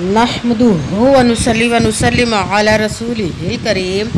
नहमदुहु व नुसल्ली व नुसल्लिम अला रसूलिहिल करीम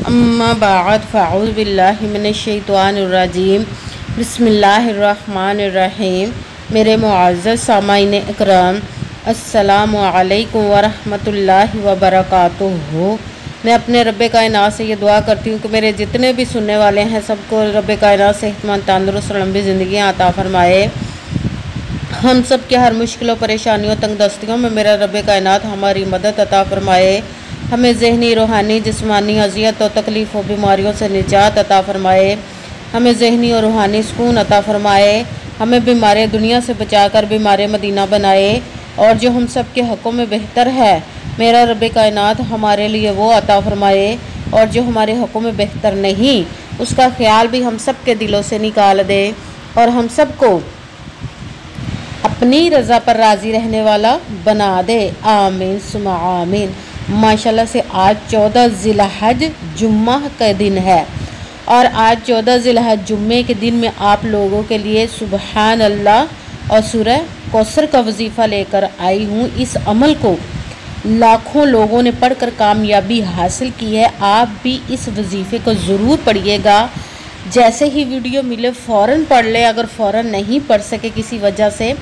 अम्मा बाद फ़अऊज़ु बिल्लाहि मिनश्शैतानिर रजीम बिस्मिल्लाहिर रहमानिर रहीम। मेरे मुअज़्ज़ज़ सामाईन इकराम, अस्सलामु अलैकुम व रहमतुल्लाहि व बरकातुहू। मैं अपने रब्बे कायनात से ये दुआ करती हूँ कि मेरे जितने भी सुनने वाले हैं सबको रब्बे कायनात सेहतमंद, तंदुरुस्त और लंबी ज़िंदगियाँ अता फरमाए। हम सब के हर मुश्किलों, परेशानियों, तंगदस्तियों में मेरा रब्बे कायनात हमारी मदद अता फरमाए। हमें ज़हनी, रूहानी, जिस्मानी अज़ियत और तकलीफ़ और बीमारियों से निजात अता फरमाए। हमें ज़हनी और रूहानी सुकून अता फरमाए। हमें बीमार दुनिया से बचाकर बीमार मदीना बनाए। और जो हम सब के हक़ों में बेहतर है मेरा रब्बे कायनात हमारे लिए वो अता फरमाए। और जो हमारे हक़ों में बेहतर नहीं उसका ख्याल भी हम सब के दिलों से निकाल दे और हम सब को अपनी रज़ा पर राज़ी रहने वाला बना दे। आमीन सुम्मा आमीन। माशाल्लाह से आज 14 ज़िलहज जुम्मा का दिन है और आज 14 ज़िलहज जुम्मे के दिन में आप लोगों के लिए सुबहान अल्लाह और सूरह कौसर का वजीफ़ा लेकर आई हूँ। इस अमल को लाखों लोगों ने पढ़कर कामयाबी हासिल की है। आप भी इस वजीफ़े को ज़रूर पढ़िएगा। जैसे ही वीडियो मिले फ़ौरन पढ़ लें। अगर फ़ौरन नहीं पढ़ सके किसी वजह से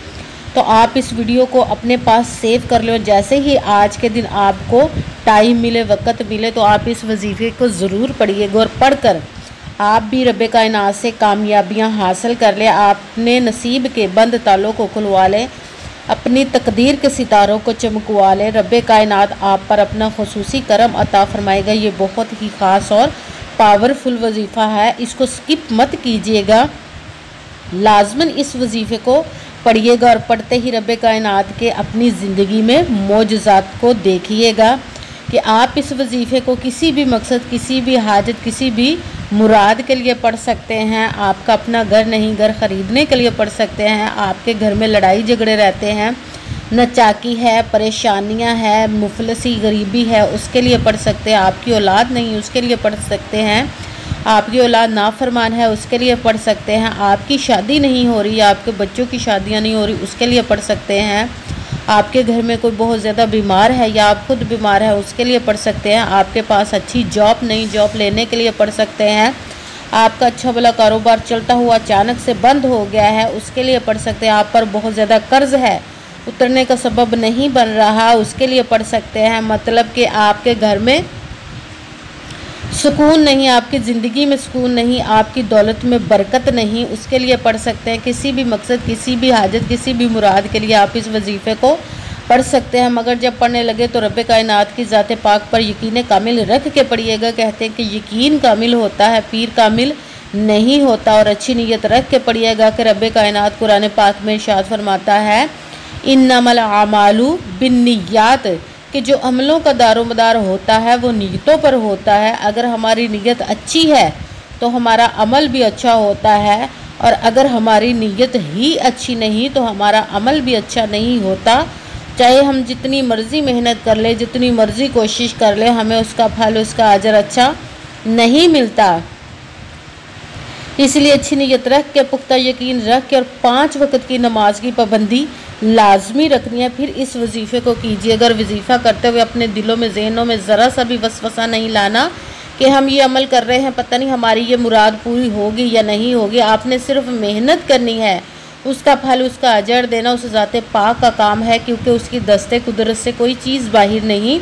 तो आप इस वीडियो को अपने पास सेव कर लो। जैसे ही आज के दिन आपको टाइम मिले, वक़्त मिले तो आप इस वजीफ़े को ज़रूर पढ़िएगा और पढ़कर आप भी रब्बे कायनात से कामयाबियां हासिल कर ले। अपने नसीब के बंद तालों को खुलवा लें, अपनी तकदीर के सितारों को चमकवा लें। रब्बे कायनात आप पर अपना खुसूसी करम अता फरमाएगा। ये बहुत ही ख़ास और पावरफुल वजीफ़ा है, इसको स्किप मत कीजिएगा। लाजमन इस वजीफ़े को पढ़िएगा और पढ़ते ही रब्बे कायनात के अपनी ज़िंदगी में मोजज़ात को देखिएगा कि आप इस वजीफ़े को किसी भी मकसद, किसी भी हाजत, किसी भी मुराद के लिए पढ़ सकते हैं। आपका अपना घर नहीं, घर ख़रीदने के लिए पढ़ सकते हैं। आपके घर में लड़ाई झगड़े रहते हैं, नचाकी है, परेशानियां है, मुफलसी गरीबी है, उसके लिए पढ़ सकते हैं। आपकी औलाद नहीं उसके लिए पढ़ सकते हैं। आपकी औलाद नाफरमान है उसके लिए पढ़ सकते हैं। आपकी शादी नहीं हो रही, आपके बच्चों की शादियां नहीं हो रही, उसके लिए पढ़ सकते हैं। आपके घर में कोई बहुत ज़्यादा बीमार है या आप खुद बीमार है उसके लिए पढ़ सकते हैं। आपके पास अच्छी जॉब नहीं, जॉब लेने के लिए पढ़ सकते हैं। आपका अच्छा भला कारोबार चलता हुआ अचानक से बंद हो गया है उसके लिए पढ़ सकते हैं। आप पर बहुत ज़्यादा कर्ज है, उतरने का सबब नहीं बन रहा, उसके लिए पढ़ सकते हैं। मतलब कि आपके घर में सुकून नहीं, आपकी ज़िंदगी में सुकून नहीं, आपकी दौलत में बरकत नहीं, उसके लिए पढ़ सकते हैं। किसी भी मकसद, किसी भी हाजत, किसी भी मुराद के लिए आप इस वजीफ़े को पढ़ सकते हैं। मगर जब पढ़ने लगे तो रब्बे कायनात की ज़ात पाक पर यकीन कामिल रख के पढ़िएगा। कहते हैं कि यकीन कामिल होता है, पीर कामिल नहीं होता। और अच्छी नीयत रख के पढ़िएगा कि रब्बे कायनात कुरान पाक में इरशाद फरमाता है इन्नमल आमालू बिन्नियात, कि जो अमलों का दारोमदार होता है वो नीयतों पर होता है। अगर हमारी नीयत अच्छी है तो हमारा अमल भी अच्छा होता है और अगर हमारी नीयत ही अच्छी नहीं तो हमारा अमल भी अच्छा नहीं होता। चाहे हम जितनी मर्ज़ी मेहनत कर ले, जितनी मर्ज़ी कोशिश कर ले, हमें उसका फल, उसका अजर अच्छा नहीं मिलता। इसलिए अच्छी नीयत रख के, पुख्ता यकीन रख के और 5 वक़्त की नमाज की पाबंदी लाजमी रखनी है। फिर इस वजीफ़े को कीजिए। अगर वजीफ़ा करते हुए अपने दिलों में, जहनों में ज़रा सा भी वसवसा नहीं लाना कि हम ये अमल कर रहे हैं, पता नहीं हमारी ये मुराद पूरी होगी या नहीं होगी। आपने सिर्फ मेहनत करनी है, उसका फल, उसका अजर देना उस ज़ात पाक का काम है, क्योंकि उसकी दस्ते कुदरत से कोई चीज़ बाहर नहीं।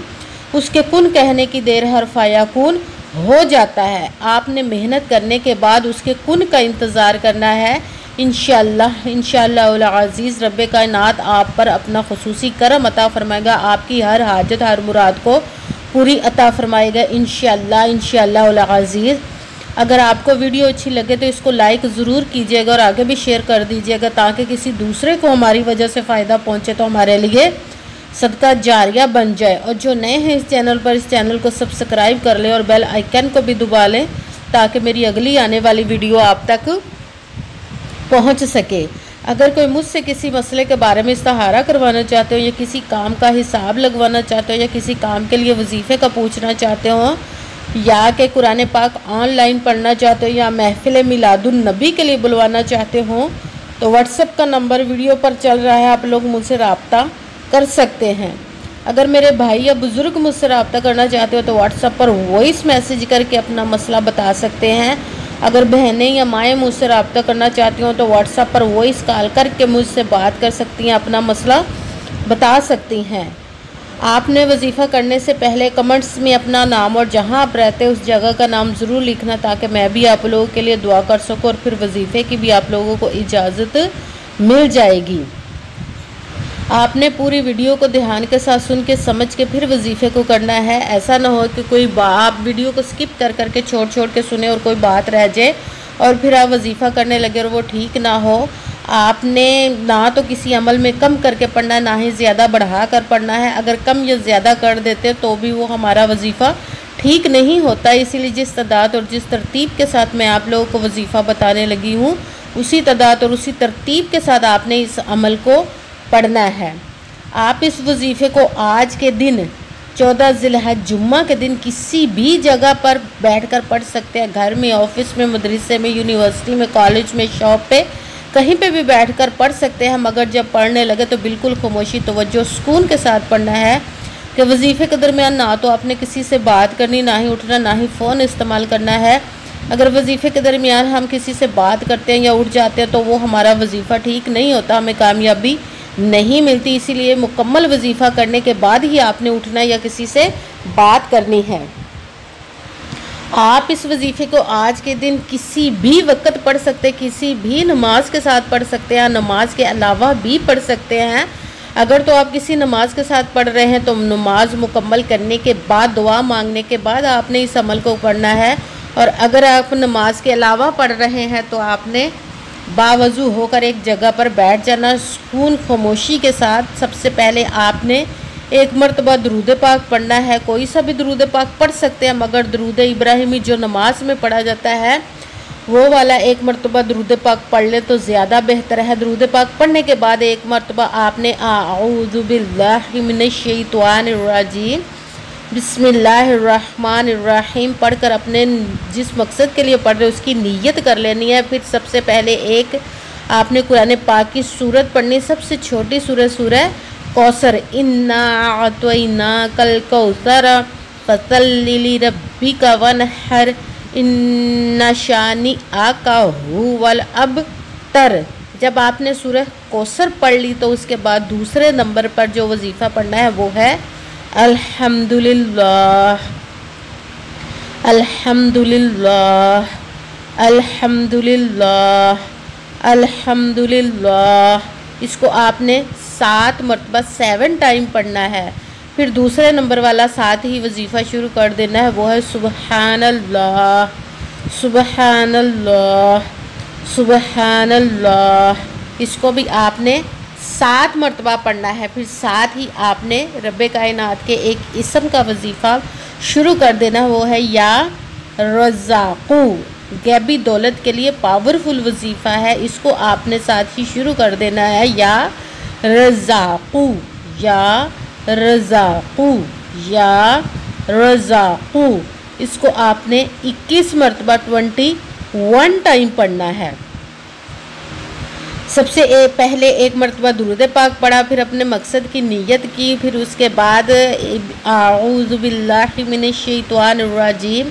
उसके कुन कहने की देर हर फायाकुन हो जाता है। आपने मेहनत करने के बाद उसके कुन का इंतज़ार करना है। इंशाअल्लाह अज़ीज़ रब्बे कायनात आप पर अपना खुसूसी करम अता फरमाएगा। आपकी हर हाजत, हर मुराद को पूरी अता फरमाएगा इंशाअल्लाह अज़ीज़। अगर आपको वीडियो अच्छी लगे तो इसको लाइक ज़रूर कीजिएगा और आगे भी शेयर कर दीजिएगा ताकि किसी दूसरे को हमारी वजह से फ़ायदा पहुँचे तो हमारे लिए सदका जारिया बन जाए। और जो नए हैं इस चैनल पर, इस चैनल को सब्सक्राइब कर लें और बेल आइकन को भी दबा लें ताकि मेरी अगली आने वाली वीडियो आप तक पहुंच सके। अगर कोई मुझसे किसी मसले के बारे में इस्तिहारा करवाना चाहते हो या किसी काम का हिसाब लगवाना चाहते हो या किसी काम के लिए वजीफ़े का पूछना चाहते हो या कि कुरान पाक ऑनलाइन पढ़ना चाहते हो या महफिल मिलादुन नबी के लिए बुलवाना चाहते हो तो व्हाट्सएप का नंबर वीडियो पर चल रहा है, आप लोग मुझसे रब्ता कर सकते हैं। अगर मेरे भाई या बुज़ुर्ग मुझसे रब्ता करना चाहते हो तो व्हाट्सएप पर वॉइस मैसेज करके अपना मसला बता सकते हैं। अगर बहनें या माएँ मुझसे रब्ता करना चाहती हो तो व्हाट्सएप पर वॉइस कॉल करके मुझसे बात कर सकती हैं, अपना मसला बता सकती हैं। आपने वजीफ़ा करने से पहले कमेंट्स में अपना नाम और जहां आप रहते हैं उस जगह का नाम ज़रूर लिखना, ताकि मैं भी आप लोगों के लिए दुआ कर सकूं और फिर वजीफ़े की भी आप लोगों को इजाज़त मिल जाएगी। आपने पूरी वीडियो को ध्यान के साथ सुन के समझ के फिर वजीफ़े को करना है। ऐसा ना हो कि कोई आप वीडियो को स्किप कर करके छोड़ के सुने और कोई बात रह जाए और फिर आप वजीफ़ा करने लगे और वो ठीक ना हो। आपने ना तो किसी अमल में कम करके पढ़ना है, ना ही ज़्यादा बढ़ा कर पढ़ना है। अगर कम या ज़्यादा कर देते तो भी वो हमारा वजीफ़ा ठीक नहीं होता। इसीलिए जिस तादाद और जिस तरतीब के साथ मैं आप लोगों को वजीफ़ा बताने लगी हूँ, उसी तादाद और उसी तरतीब के साथ आपने इस अमल को पढ़ना है। आप इस वजीफ़े को आज के दिन 14 ज़िलहज जुम्मा के दिन किसी भी जगह पर बैठकर पढ़ सकते हैं। घर में, ऑफिस में, मदरसे में, यूनिवर्सिटी में, कॉलेज में, शॉप पे, कहीं पे भी बैठकर पढ़ सकते हैं। मगर जब पढ़ने लगे तो बिल्कुल खामोशी, तवज्जो, सुकून के साथ पढ़ना है कि वजीफ़े के दरमियान ना तो आपने किसी से बात करनी, ना ही उठना, ना ही फ़ोन इस्तेमाल करना है। अगर वजीफ़े के दरमियान हम किसी से बात करते हैं या उठ जाते हैं तो वो हमारा वजीफ़ा ठीक नहीं होता, हमें कामयाबी नहीं मिलती। इसीलिए मुकम्मल वजीफ़ा करने के बाद ही आपने उठना या किसी से बात करनी है। आप इस वजीफ़े को आज के दिन किसी भी वक्त पढ़ सकते हैं, किसी भी नमाज के साथ पढ़ सकते हैं, नमाज के अलावा भी पढ़ सकते हैं। अगर तो आप किसी नमाज के साथ पढ़ रहे हैं तो नमाज मुकम्मल करने के बाद, दुआ मांगने के बाद आपने इस अमल को पढ़ना है। और अगर आप नमाज के अलावा पढ़ रहे हैं तो आपने बावजू होकर एक जगह पर बैठ जाना, सुकून खामोशी के साथ। सबसे पहले आपने एक मरतबा दरूद पाक पढ़ना है। कोई सा भी दरूद पाक पढ़ सकते हैं, मगर दरूद इब्राहिमी जो नमाज में पढ़ा जाता है वो वाला एक मरतबा दरूद पाक पढ़ ले तो ज़्यादा बेहतर है। दरूद पाक पढ़ने के बाद एक मरतबा आपने आऊज़ु बिल्लाहि मिनश्शैतानिर रजीम बिस्मिल्लाहिर्रहमानिर्रहीम पढ़कर अपने जिस मकसद के लिए पढ़ रहे उसकी नीयत कर लेनी है। फिर सबसे पहले एक आपने कुरान पाक की सूरत पढ़नी, सबसे छोटी सूरत सूरह कौसर। इन्ना अतैना कल कौसर फसल्लि लिरब्बिका वनहर इन्ना शानिअका हुवल अबतर। जब आपने सूरह कौसर पढ़ ली तो उसके बाद दूसरे नंबर पर जो वजीफ़ा पढ़ना है वो है अल्हम्दुलिल्लाह अल्हम्दुलिल्लाह अल्हम्दुलिल्लाह अल्हम्दुलिल्लाह। इसको आपने 7 मरतबा 7 टाइम पढ़ना है। फिर दूसरे नंबर वाला साथ ही वजीफ़ा शुरू कर देना है, वो है सुबहानल्लाह सुबहानल्लाह सुबहानल्लाह। इसको भी आपने 7 मरतबा पढ़ना है। फिर साथ ही आपने रब्बे कायनात के एक इस्म का वजीफ़ा शुरू कर देना, वो है या रज़ाक़ू। गैबी दौलत के लिए पावरफुल वजीफ़ा है, इसको आपने साथ ही शुरू कर देना है, या रज़ाक़ू या रज़ाक़ू या रज़ाक़ू। इसको आपने 21 मरतबा 21 टाइम पढ़ना है। सबसे पहले एक मरतबा दुरूद पाक पढ़ा, फिर अपने मकसद की नीयत की, फिर उसके बाद आऊज़ु बिल्लाहि मिनश्शैतानिर रजीम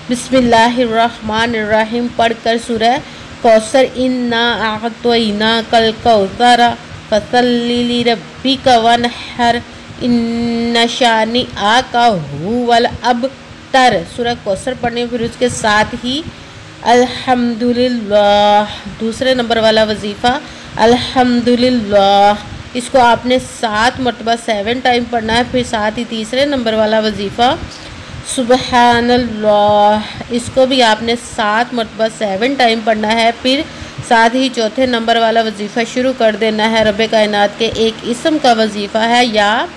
बिस्मिल्लाहिर्रहमानिर्रहीम पढ़कर सूरह कौसर इन्ना अअतैना कल कौसर फसल्लि लिरब्बिका वनहर इन्ना शानिअका हुवल अबतर सूरह कौसर पढ़ने। फिर उसके साथ ही अल्हम्दुलिल्लाह दूसरे नंबर वाला वजीफ़ा अल्हम्दुलिल्लाह, इसको आपने 7 मरतबा 7 टाइम पढ़ना है। फिर साथ ही तीसरे नंबर वाला वजीफ़ा सुबहानल्लाह, इसको भी आपने 7 मरतबा 7 टाइम पढ़ना है। फिर साथ ही चौथे नंबर वाला वजीफ़ा शुरू कर देना है, रब्बे कायनात के एक इस्म का वजीफ़ा है या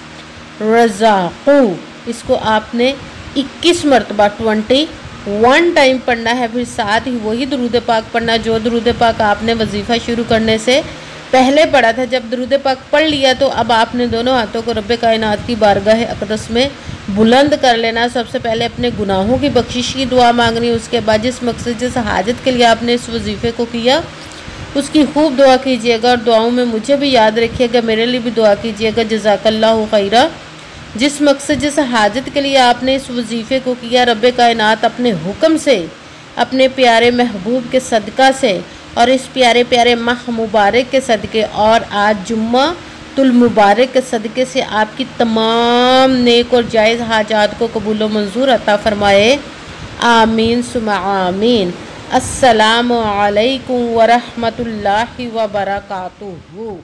रज़ाक़ू। इसको आपने 21 मरतबा 21 टाइम पढ़ना है। फिर साथ ही वही दरूद पाक पढ़ना जो दरूद पाक आपने वजीफ़ा शुरू करने से पहले पढ़ा था। जब दरूद पाक पढ़ लिया तो अब आपने दोनों हाथों को रब्बे कायनात की बारगाह अक़दस में बुलंद कर लेना। सबसे पहले अपने गुनाहों की बख्शिश की दुआ मांगनी, उसके बाद जिस मकसद जिस हाजत के लिए आपने इस वजीफ़े को किया उसकी खूब दुआ कीजिएगा और दुआओं में मुझे भी याद रखिएगा, मेरे लिए भी दुआ कीजिएगा। जज़ाकल्लाहु खैरा। जिस मकसद जिस हाजत के लिए आपने इस वजीफ़े को किया, रब्बे कायनात अपने हुक्म से, अपने प्यारे महबूब के सदका से और इस प्यारे प्यारे माह मुबारक के सदक़े और आज जुम्मातुल मुबारक के सदक़े से आपकी तमाम नेक और जायज़ हाजात को कबूल व मंजूर अता फ़रमाए। आमीन सुम्मा आमीन। अस्सलामु अलैकुम व रहमतुल्लाहि व बरकातुहू।